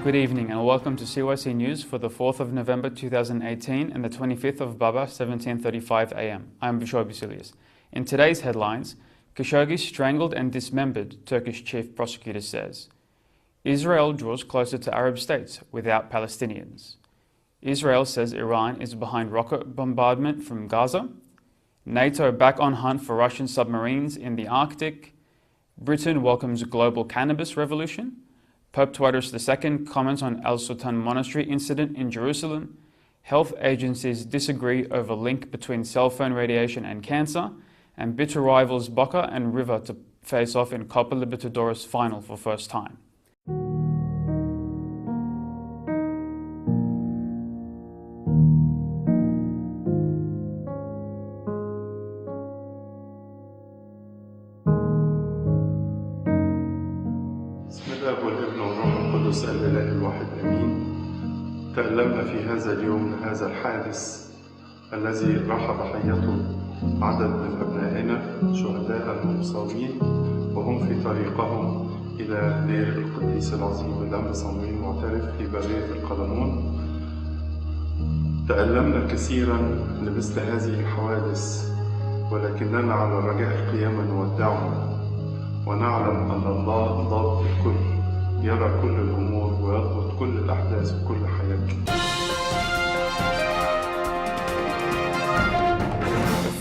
Good evening and welcome to CYC News for the 4th of November 2018 and the 25th of Baba 1735 AM. I'm Bishop Basilius. In today's headlines, Khashoggi strangled and dismembered, Turkish chief prosecutor says. Israel draws closer to Arab states without Palestinians. Israel says Iran is behind rocket bombardment from Gaza. NATO back on hunt for Russian submarines in the Arctic. Britain welcomes global cannabis revolution. Pope Tawadros II comments on Al-Sultan Monastery incident in Jerusalem. Health agencies disagree over link between cell phone radiation and cancer. And bitter rivals Boca and River to face off in Copa Libertadores final for first time. بسم الله والابن والروح القدس الإله الواحد آمين. تألمنا في هذا اليوم لهذا الحادث الذي راح ضحيته عدد من أبنائنا شهداء المصابين وهم في طريقهم إلى دير القديس العظيم الأنبا صموئيل المعترف في برية القلمون. تألمنا كثيرا لمثل هذه الحوادث، ولكننا على الرجاء القيامة نودعها ونعلم أن الله ضابط الكل، يرى كل الأمور ويضبط كل الأحداث وكل حياتنا.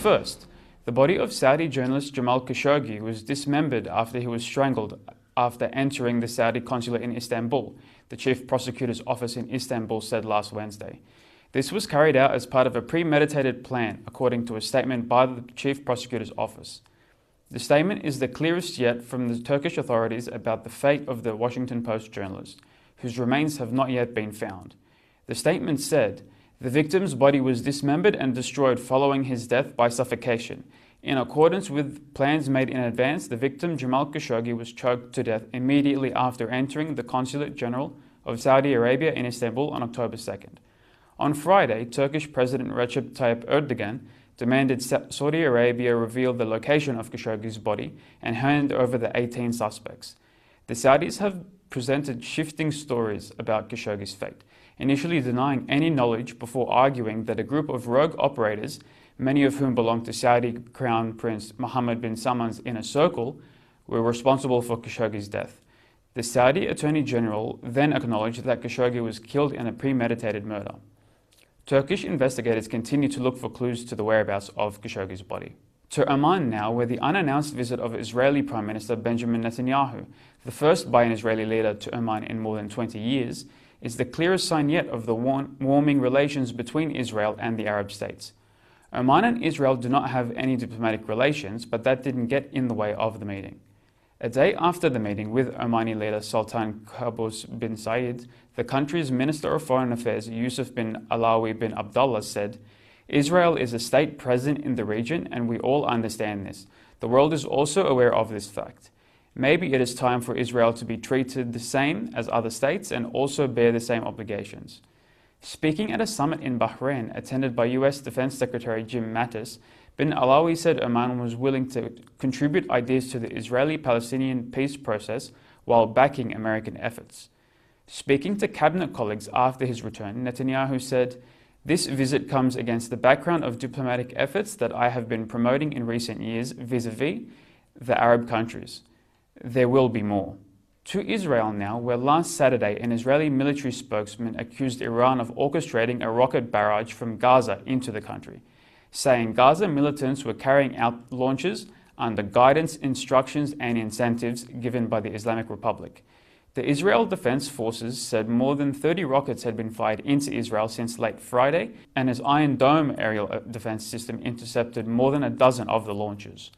First, the body of Saudi journalist Jamal Khashoggi was dismembered after he was strangled after entering the Saudi consulate in Istanbul, the chief prosecutor's office in Istanbul said last Wednesday. This was carried out as part of a premeditated plan, according to a statement by the chief prosecutor's office. The statement is the clearest yet from the Turkish authorities about the fate of the Washington Post journalist, whose remains have not yet been found. The statement said, "The victim's body was dismembered and destroyed following his death by suffocation. In accordance with plans made in advance, the victim Jamal Khashoggi was choked to death immediately after entering the Consulate General of Saudi Arabia in Istanbul on October 2nd. On Friday, Turkish President Recep Tayyip Erdogan demanded Saudi Arabia reveal the location of Khashoggi's body and hand over the 18 suspects. The Saudis have presented shifting stories about Khashoggi's fate, initially denying any knowledge before arguing that a group of rogue operators, many of whom belonged to Saudi Crown Prince Mohammed bin Salman's inner circle, were responsible for Khashoggi's death. The Saudi Attorney General then acknowledged that Khashoggi was killed in a premeditated murder. Turkish investigators continue to look for clues to the whereabouts of Khashoggi's body. To Oman now, where the unannounced visit of Israeli Prime Minister Benjamin Netanyahu, the first by an Israeli leader to Oman in more than 20 years, is the clearest sign yet of the warming relations between Israel and the Arab states. Oman and Israel do not have any diplomatic relations, but that didn't get in the way of the meeting. A day after the meeting with Omani leader Sultan Qaboos bin Said, the country's Minister of Foreign Affairs Yusuf bin Alawi bin Abdullah said, "Israel is a state present in the region and we all understand this. The world is also aware of this fact. Maybe it is time for Israel to be treated the same as other states and also bear the same obligations." Speaking at a summit in Bahrain attended by US Defense Secretary Jim Mattis, bin Alawi said Oman was willing to contribute ideas to the Israeli-Palestinian peace process while backing American efforts. Speaking to cabinet colleagues after his return, Netanyahu said, "This visit comes against the background of diplomatic efforts that I have been promoting in recent years vis-a-vis the Arab countries. There will be more." To Israel now, where last Saturday an Israeli military spokesman accused Iran of orchestrating a rocket barrage from Gaza into the country, saying Gaza militants were carrying out launches under guidance, instructions and incentives given by the Islamic Republic. The Israel Defense Forces said more than 30 rockets had been fired into Israel since late Friday, and its Iron Dome aerial defense system intercepted more than a dozen of the launches.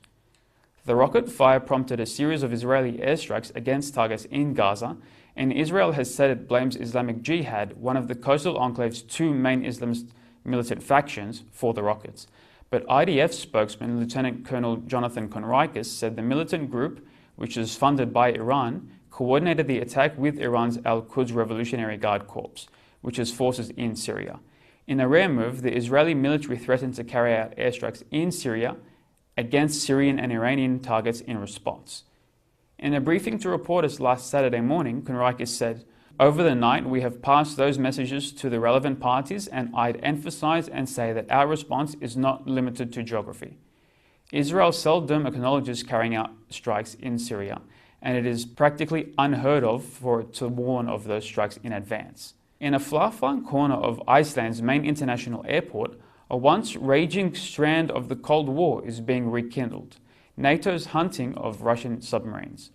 The rocket fire prompted a series of Israeli airstrikes against targets in Gaza, and Israel has said it blames Islamic Jihad, one of the coastal enclave's two main Islamist militant factions, for the rockets. But IDF spokesman Lieutenant Colonel Jonathan Conricus said the militant group, which is funded by Iran, coordinated the attack with Iran's Al-Quds Revolutionary Guard Corps, which has forces in Syria. In a rare move, the Israeli military threatened to carry out airstrikes in Syria against Syrian and Iranian targets in response. In a briefing to reporters last Saturday morning, Conricus said, Over the night, we have passed those messages to the relevant parties, and I'd emphasize and say that our response is not limited to geography. Israel seldom acknowledges carrying out strikes in Syria, and it is practically unheard of for it to warn of those strikes in advance. In a far-flung corner of Iceland's main international airport, a once raging strand of the Cold War is being rekindled: NATO's hunting of Russian submarines.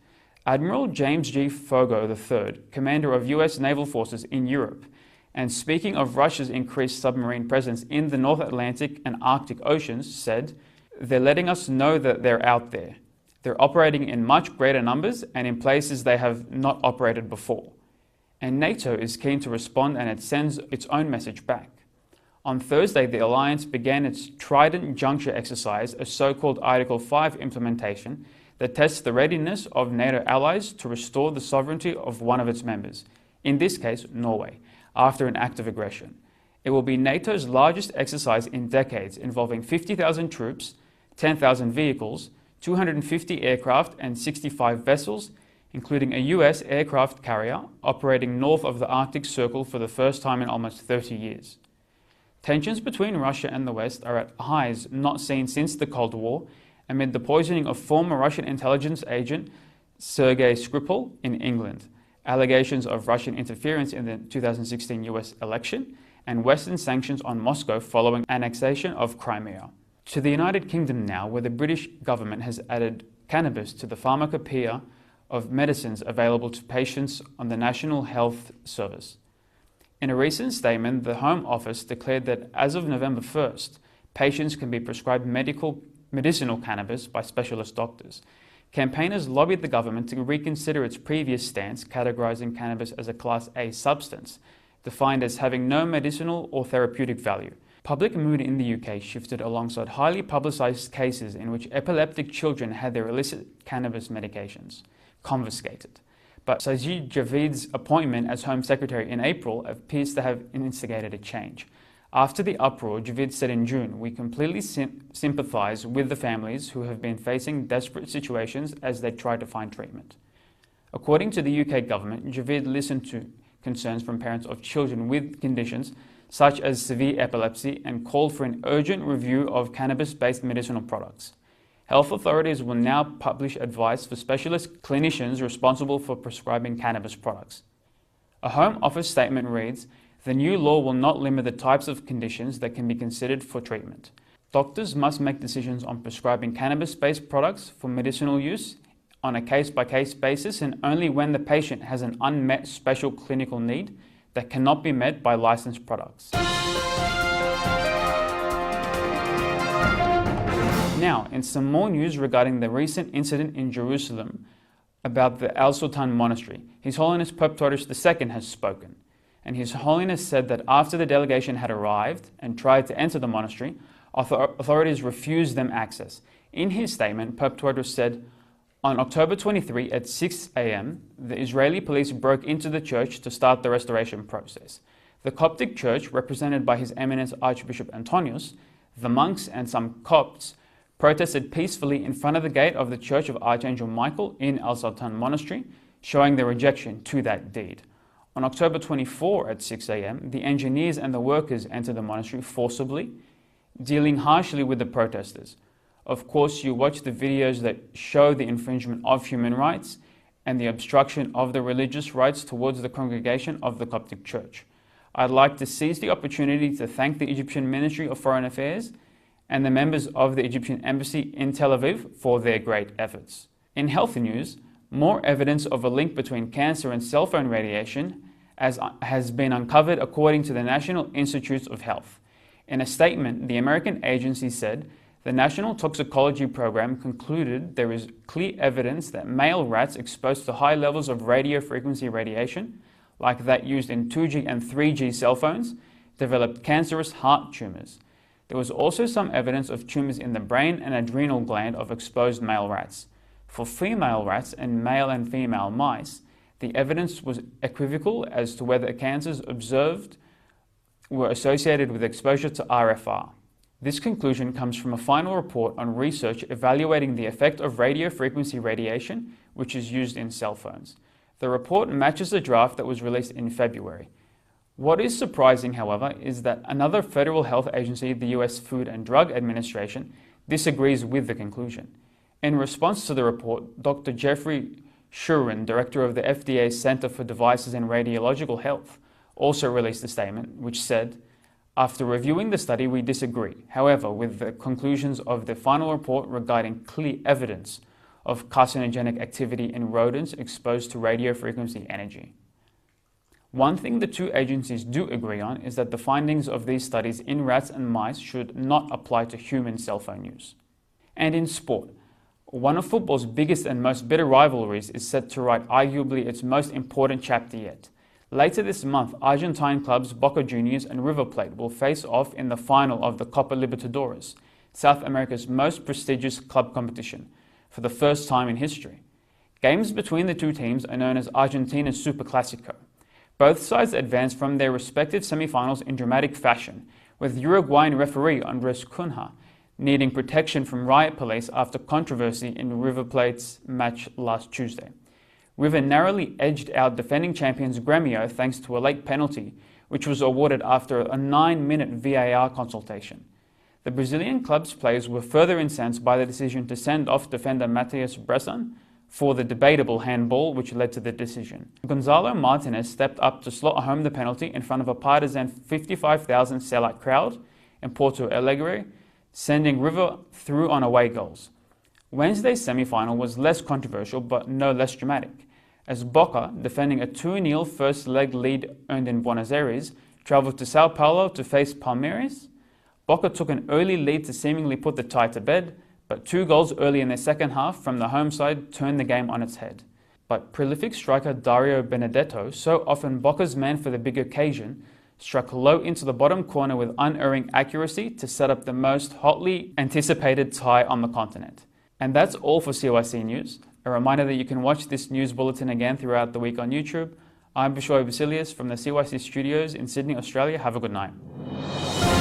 Admiral James G. Fogo III, commander of US naval forces in Europe, and speaking of Russia's increased submarine presence in the North Atlantic and Arctic Oceans, said, "They're letting us know that they're out there. They're operating in much greater numbers and in places they have not operated before." And NATO is keen to respond, and it sends its own message back. On Thursday, the alliance began its Trident Juncture exercise, a so-called Article 5 implementation that tests the readiness of NATO allies to restore the sovereignty of one of its members, in this case Norway, after an act of aggression. It will be NATO's largest exercise in decades, involving 50,000 troops, 10,000 vehicles, 250 aircraft and 65 vessels, including a US aircraft carrier operating north of the Arctic Circle for the first time in almost 30 years. Tensions between Russia and the West are at highs not seen since the Cold War, amid the poisoning of former Russian intelligence agent Sergei Skripal in England, allegations of Russian interference in the 2016 US election, and Western sanctions on Moscow following annexation of Crimea. To the United Kingdom now, where the British government has added cannabis to the pharmacopoeia of medicines available to patients on the National Health Service. In a recent statement, the Home Office declared that as of November 1st, patients can be prescribed medicinal cannabis by specialist doctors. Campaigners lobbied the government to reconsider its previous stance, categorizing cannabis as a Class A substance, defined as having no medicinal or therapeutic value. Public mood in the UK shifted alongside highly publicized cases in which epileptic children had their illicit cannabis medications confiscated. But Sajid Javid's appointment as Home Secretary in April appears to have instigated a change. After the uproar, Javid said in June, "We completely sympathise with the families who have been facing desperate situations as they try to find treatment." According to the UK government, Javid listened to concerns from parents of children with conditions such as severe epilepsy and called for an urgent review of cannabis-based medicinal products. Health authorities will now publish advice for specialist clinicians responsible for prescribing cannabis products. A Home Office statement reads, "The new law will not limit the types of conditions that can be considered for treatment. Doctors must make decisions on prescribing cannabis-based products for medicinal use on a case-by-case basis, and only when the patient has an unmet special clinical need that cannot be met by licensed products." Now, in some more news regarding the recent incident in Jerusalem about the Al-Sultan Monastery, His Holiness Pope Tawadros II has spoken. And His Holiness said that after the delegation had arrived and tried to enter the monastery, authorities refused them access. In his statement, Pope Tawadros said, "On October 23 at 6 a.m., the Israeli police broke into the church to start the restoration process. The Coptic Church, represented by His Eminence Archbishop Antonius, the monks and some Copts, protested peacefully in front of the gate of the Church of Archangel Michael in Al-Sultan Monastery, showing their rejection to that deed. On October 24 at 6 a.m., the engineers and the workers entered the monastery forcibly, dealing harshly with the protesters. Of course, you watch the videos that show the infringement of human rights and the obstruction of the religious rights towards the congregation of the Coptic Church. I'd like to seize the opportunity to thank the Egyptian Ministry of Foreign Affairs and the members of the Egyptian Embassy in Tel Aviv for their great efforts." In health news, more evidence of a link between cancer and cell phone radiation has been uncovered according to the National Institutes of Health. In a statement, the American agency said, "The National Toxicology Program concluded there is clear evidence that male rats exposed to high levels of radio frequency radiation, like that used in 2G and 3G cell phones, developed cancerous heart tumors. There was also some evidence of tumors in the brain and adrenal gland of exposed male rats. For female rats and male and female mice, the evidence was equivocal as to whether cancers observed were associated with exposure to RFR. This conclusion comes from a final report on research evaluating the effect of radio frequency radiation, which is used in cell phones. The report matches the draft that was released in February. What is surprising, however, is that another federal health agency, the US Food and Drug Administration, disagrees with the conclusion. In response to the report, Dr. Jeffrey Shuren, director of the FDA's Center for Devices and Radiological Health, also released a statement which said, "After reviewing the study, we disagree, however, with the conclusions of the final report regarding clear evidence of carcinogenic activity in rodents exposed to radiofrequency energy." One thing the two agencies do agree on is that the findings of these studies in rats and mice should not apply to human cell phone use. And in sport, one of football's biggest and most bitter rivalries is set to write arguably its most important chapter yet. Later this month, Argentine clubs Boca Juniors and River Plate will face off in the final of the Copa Libertadores, South America's most prestigious club competition, for the first time in history. Games between the two teams are known as Argentina's Superclásico. Both sides advanced from their respective semifinals in dramatic fashion, with Uruguayan referee Andres Cunha needing protection from riot police after controversy in River Plate's match last Tuesday. River narrowly edged out defending champions Grêmio thanks to a late penalty, which was awarded after a 9-minute VAR consultation. The Brazilian club's players were further incensed by the decision to send off defender Matheus Bressan for the debatable handball which led to the decision. Gonzalo Martinez stepped up to slot home the penalty in front of a partisan 55,000 sellout crowd in Porto Alegre, sending River through on away goals. Wednesday's semi-final was less controversial but no less dramatic, as Boca, defending a 2-0 first leg lead earned in Buenos Aires, travelled to Sao Paulo to face Palmeiras. Boca took an early lead to seemingly put the tie to bed, but 2 goals early in their second half from the home side turned the game on its head. But prolific striker Dario Benedetto, so often Boca's man for the big occasion, struck low into the bottom corner with unerring accuracy to set up the most hotly anticipated tie on the continent. And that's all for CYC News. A reminder that you can watch this news bulletin again throughout the week on YouTube. I'm Bishoy Basilius from the CYC studios in Sydney, Australia. Have a good night.